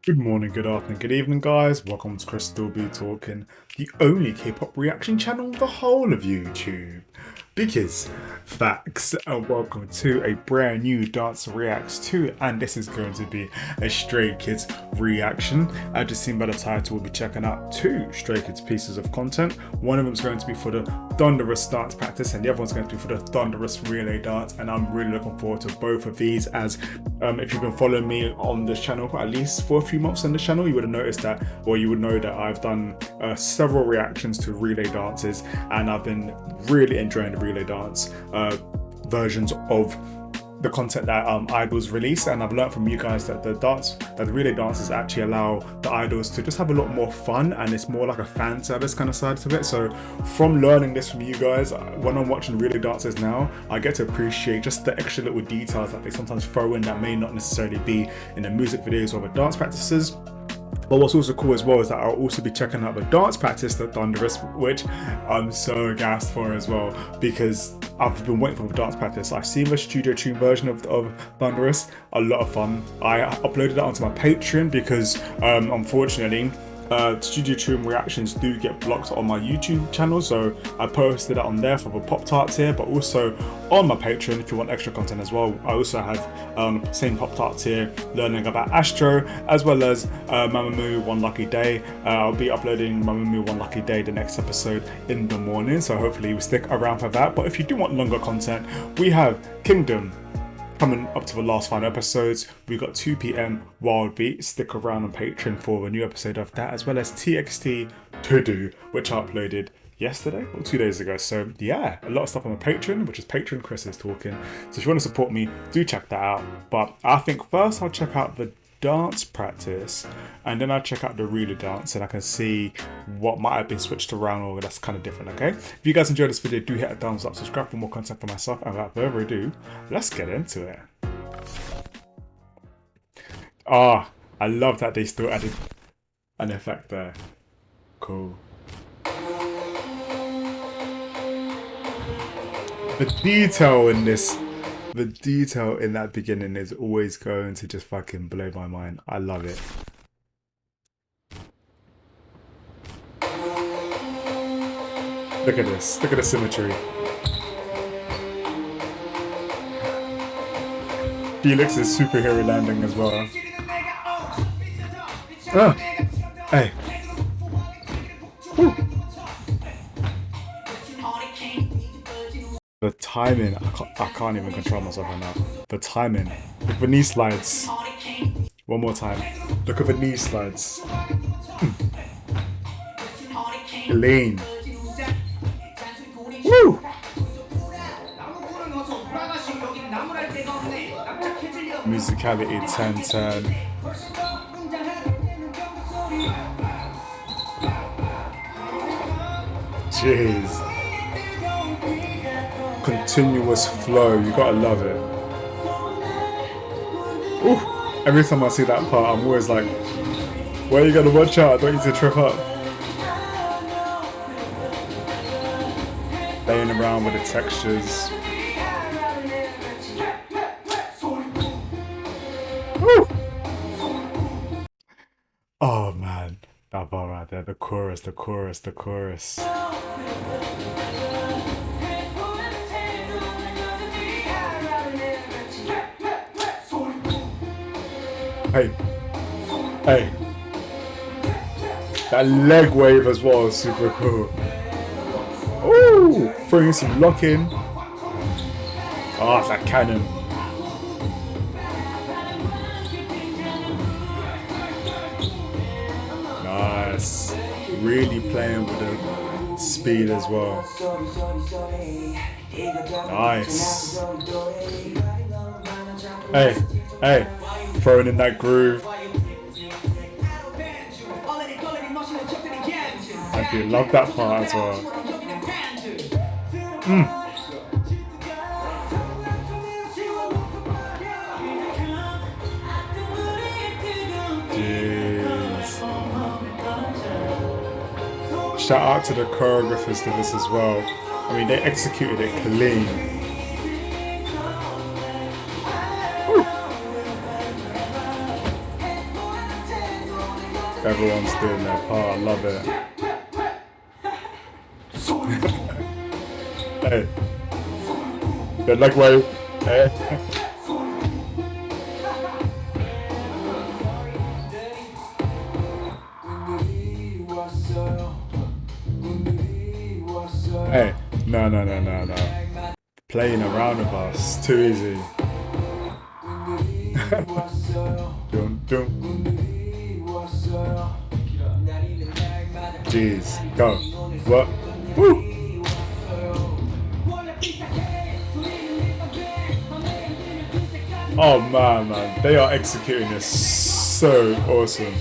Good morning, good afternoon, good evening, guys. Welcome to ChrisStillBeTalkin, the only K-pop reaction channel on the whole of YouTube. Because facts, and welcome to a brand new Dance Reacts 2, and this is going to be a Stray Kids reaction. As you've seen by the title, we'll be checking out two Stray Kids pieces of content. One of them is going to be for the Thunderous dance practice, and the other one's going to be for the Thunderous relay dance. And I'm really looking forward to both of these, as if you've been following me on this channel for at least for a few months on the channel, you would have noticed that, or you would know that I've done several reactions to relay dances, and I've been really enjoying the relay dance versions of the content that idols release. And I've learned from you guys that the relay dances actually allow the idols to just have a lot more fun, and it's more like a fan service kind of side to it. So from learning this from you guys, when I'm watching relay dances now, I get to appreciate just the extra little details that they sometimes throw in that may not necessarily be in the music videos or the dance practices. But what's also cool as well is that I'll also be checking out the dance practice, the Thunderous, which I'm so gassed for as well, because I've been waiting for the dance practice. I've seen the studio tune version of Thunderous, a lot of fun. I uploaded that onto my Patreon because unfortunately, studio tune reactions do get blocked on my YouTube channel, so I posted it on there for the Pop-Tart tier, but also on my Patreon if you want extra content as well. I also have same Pop-Tart tier learning about Astro, as well as Mamamoo One Lucky Day. I'll be uploading Mamamoo One Lucky Day the next episode in the morning, so hopefully you stick around for that. But if you do want longer content, we have Kingdom coming up to the last 5 episodes. We got 2 p.m. Wild Beat. Stick around on Patreon for a new episode of that, as well as TXT To Do, which I uploaded yesterday or 2 days ago. So yeah, a lot of stuff on my Patreon, which is Patreon Chris is Talking. So if you want to support me, do check that out. But I think first I'll check out the dance practice, and then I'll check out the relay dance, and I can see what might have been switched around or that's kind of different. Okay, if you guys enjoyed this video, do hit a thumbs up, subscribe for more content for myself, and without further ado, let's get into it. I love that they still added an effect there. Cool. The detail in this, the detail in that beginning is always going to just fucking blow my mind. I love it. Look at this. Look at the symmetry. Felix's superhero landing as well. Hey. Woo. The timing, I can't even control myself right now. The timing. Look at the knee slides. One more time. Look at the knee slides. Elaine. Woo! Musicality 10-10. Jeez. Continuous flow, you gotta love it. Ooh, every time I see that part, I'm always like, where you gotta watch out, I don't need to trip up. Playing around with the textures. Woo! Oh man, that part right there, the chorus, the chorus, the chorus. Hey, hey, that leg wave as well is super cool. Ooh, throwing some lock in. Ah, that cannon. Nice. Really playing with the speed as well. Nice. Hey, hey, throwing in that groove. I do love that part as well. Jeez. Shout out to the choreographers to this as well. I mean, they executed it clean. Everyone's doing their part. I love it. Hey. Good leg wave. Hey. Hey. No. Playing around with us. Too easy. Dun, dun. Jeez. Go. What? Woo! Oh man, they are executing this so awesome.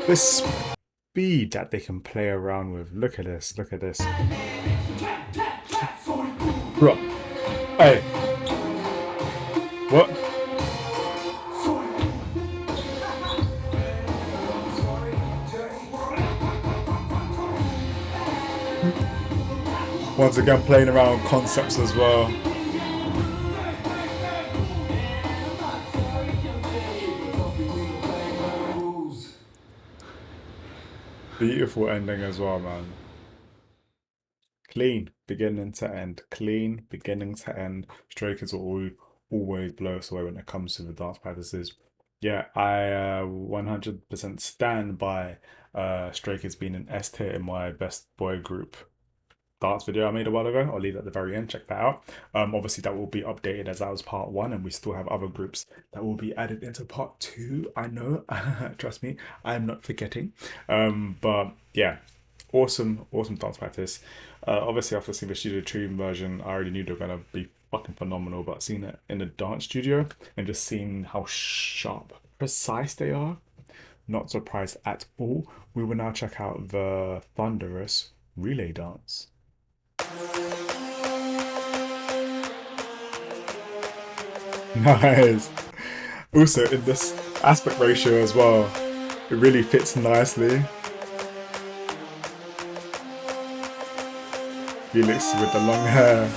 The speed that they can play around with. Look at this. Bro. Hey. What? Once again, playing around with concepts as well. Beautiful ending as well, man. Clean, beginning to end. Clean, beginning to end. Stray Kids will always blow us away when it comes to the dance practices. Yeah, I 100% stand by Stray Kids being an S tier in my best boy group dance video I made a while ago. I'll leave that at the very end, check that out. Obviously that will be updated as that was part 1, and we still have other groups that will be added into part 2. I know. Trust me, I'm not forgetting. But yeah, awesome dance practice. Obviously after seeing the Studio Tune version, I already knew they were gonna be fucking phenomenal, but seeing it in the dance studio and just seeing how sharp, precise they are, not surprised at all. We will now check out the thunderous relay dance. Nice. Also, in this aspect ratio as well, it really fits nicely. Felix with the long hair.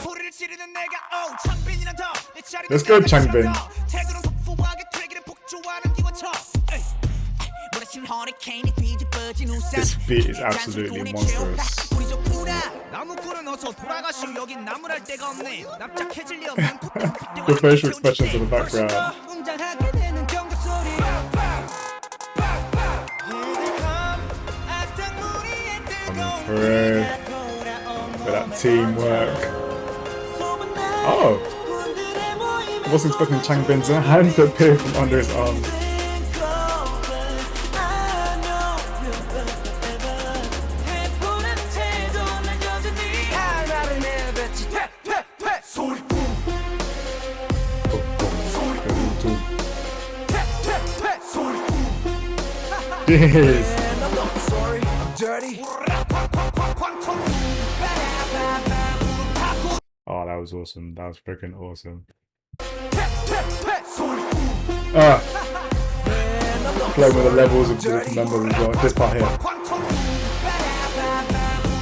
Let's go, Changbin. This beat is absolutely monstrous. The facial expressions in the background. Hooray for that teamwork. Oh, I wasn't expecting Changbin's hands to appear from under his arms. Jeez. Oh, that was awesome. That was freaking awesome. Playing with the levels of the members as well. This part here.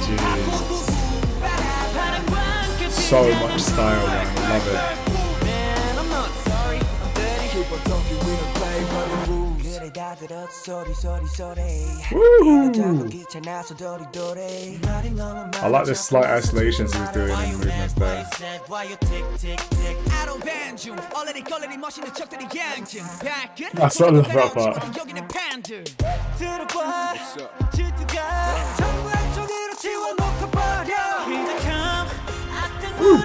Jeez. So much style, man. I love it. Woo! I like the slight isolations he was doing in the movements there. That's what I love about that. Woo!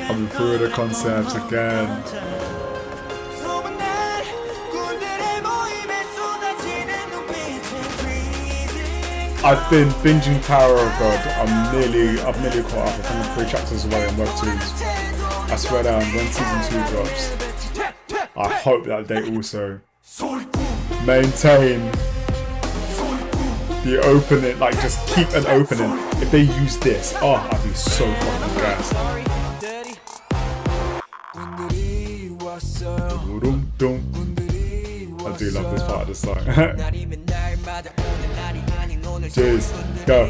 Coming through the concepts again. I've been binging Tower of God. I've nearly caught up. I think 3 chapters away on Webtoons. I swear down, when season 2 drops, I hope that they also maintain the opening, like just keep an opening. If they use this, oh, I'd be so fucking gassed. I do love this part of the song. Cheers, go.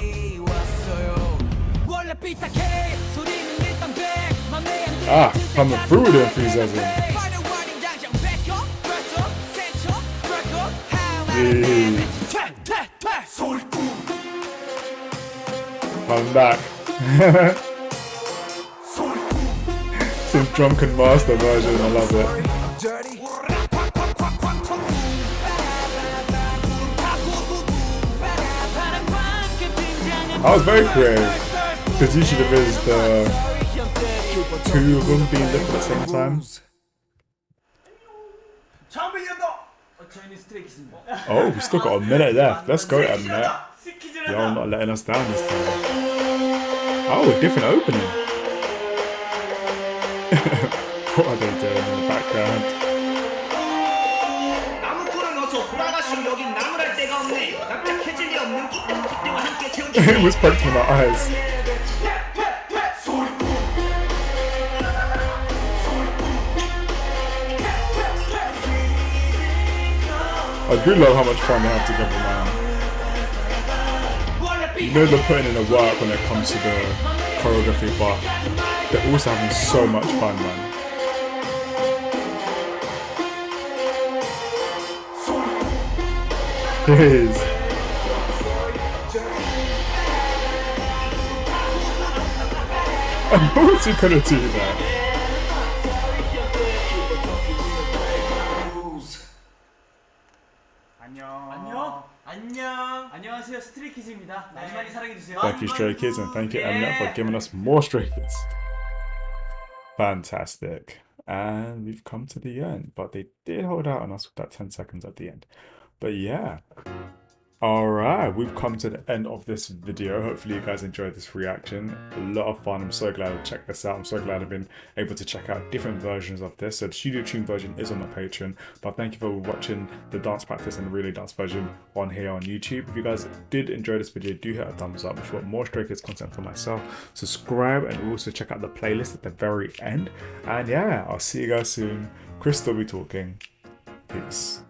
Ah, coming through with the enthusiasm. Jeez. Coming back. Some drunken master version, I love it. I was very creative, because usually there is the two of them being lit at the same time. Oh, we still got a minute left. Let's go, Mnet. Y'all not letting us down this time. Oh, a different opening. What are they doing in the background? It was poked in my eyes. I do love how much fun they have together, man. You know they're putting in the work when it comes to the choreography, but they're also having so much fun, man. Jeez. How was he gonna do that? 안녕하세요, 스트레이 키즈입니다. 많이 많이 사랑해 주세요. Thank you, Stray Kids, and thank you, Mnet, for giving us more Stray Kids. Fantastic. And we've come to the end, but they did hold out on us with that 10 seconds at the end. But yeah. Alright, we've come to the end of this video. Hopefully you guys enjoyed this reaction. A lot of fun. I'm so glad I checked this out. I'm so glad I've been able to check out different versions of this. So the studio tune version is on my Patreon, but thank you for watching the dance practice and the relay dance version on here on YouTube. If you guys did enjoy this video, do hit a thumbs up. If you want more Stray Kids content for myself, subscribe, and also check out the playlist at the very end. And yeah, I'll see you guys soon. ChrisStillBeTalkin. Peace.